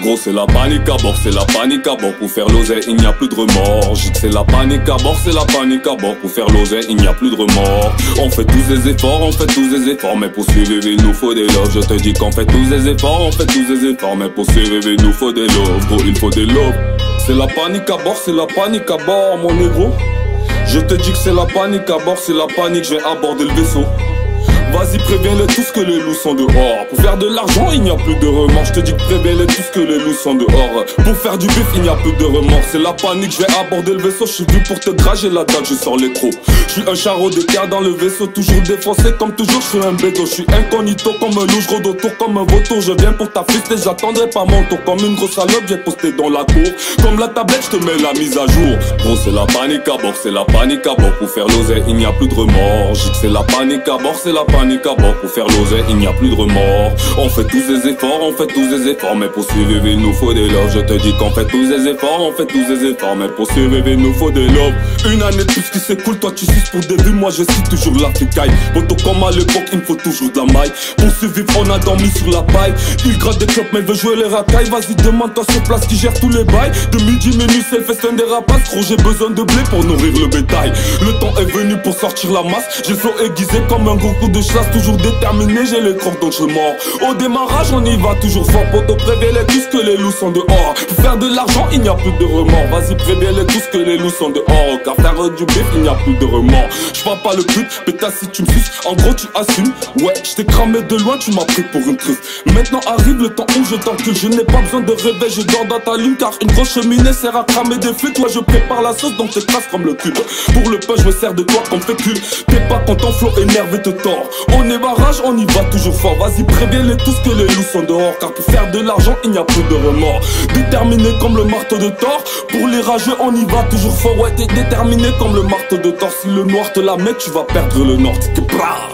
Gros c'est la panique à bord, c'est la panique à bord. Pour faire l'oseille il n'y a plus de remords. J'ai que c'est la panique à bord, c'est la panique à bord. Pour faire l'oseille il n'y a plus de remords. On fait tous les efforts, on fait tous les efforts, mais pour survivre il nous faut des loves. Je te dis qu'on fait tous les efforts, on fait tous les efforts, mais pour survivre il nous faut des loves. Gros il faut des loves. C'est la panique à bord, c'est la panique à bord mon négro. Je te dis que c'est la panique à bord, c'est la panique, je vais aborder le vaisseau. Vas-y préviens-les tous que les loups sont dehors. Pour faire de l'argent il n'y a plus de remords. Je te dis que préviens-les tous que les loups sont dehors. Pour faire du bif il n'y a plus de remords. C'est la panique, je vais aborder le vaisseau. Je suis venu pour te drager la dague, je sors les crocs. Je suis un charreau d'écart dans le vaisseau. Toujours défoncé comme toujours, je suis un bédo. Je suis incognito comme un loup, je rôde autour comme un vautour. Je viens pour ta fiste et j'attendrai pas mon tour. Comme une grosse salope, j'ai posté dans la cour. Comme la tablette, je te mets la mise à jour. Gros c'est la panique à bord, c'est la panique à bord. Pour faire l'oseille il n'y a plus de remords. J'ai que c'est la panique à bord, c'est la panique à bord. Pour faire l'oseille il n'y a plus de remords. On fait tous les efforts, on fait tous les efforts, mais pour survivre il nous faut des loves. Je te dis qu'on fait tous les efforts, on fait tous les efforts, mais pour survivre il nous faut des loves. Une année de plus qui s'écoule, toi tu suces pour des vues, moi je cite toujours l'Africaille. Poto comme à l'époque il me faut toujours de la maille. Pour survivre on a dormi sur la paille. Il gratte des clopes mais veut jouer les racailles. Vas-y demande-toi sur place qui gère tous les bails. De midi minuit c'est le festin des rapaces. Gros j'ai besoin de blé pour nourrir le bétail. Le temps est venu pour sortir la masse. J'ai le flow aiguisé comme un gros coup de chasse. Toujours déterminé, j'ai les crocs donc je mords. Au démarrage on y va toujours fort. Poto préviens-les tous que les loups sont dehors. Pour faire de l'argent il n'y a plus de remords. Vas-y préviens-les tous que les loups sont dehors. Car faire du bif il n'y a plus de remords. J'prends pas le but, pétasse si tu me suces. En gros tu assumes, ouais j't'ai cramé de loin, tu m'as pris pour une truffe. Maintenant arrive le temps où je t'encule. Je n'ai pas besoin de réveil, je dors dans ta lune. Car une grosse cheminée sert à cramer des flics. Moi je prépare la sauce donc t'écrases comme le cube. Pour le pain je me sers de toi comme fécule. T'es pas content, flow énervé te tord. On est barrage, on y va toujours fort. Vas-y préviens-les tous que les loups sont dehors. Car pour faire de l'argent il n'y a plus de remords. Déterminé comme le marteau de Thor. Pour les rageux on y va toujours fort. Ouais t'es déterminé comme le marteau de Thor. Si le noir te la met tu vas perdre le nord. T'es bras.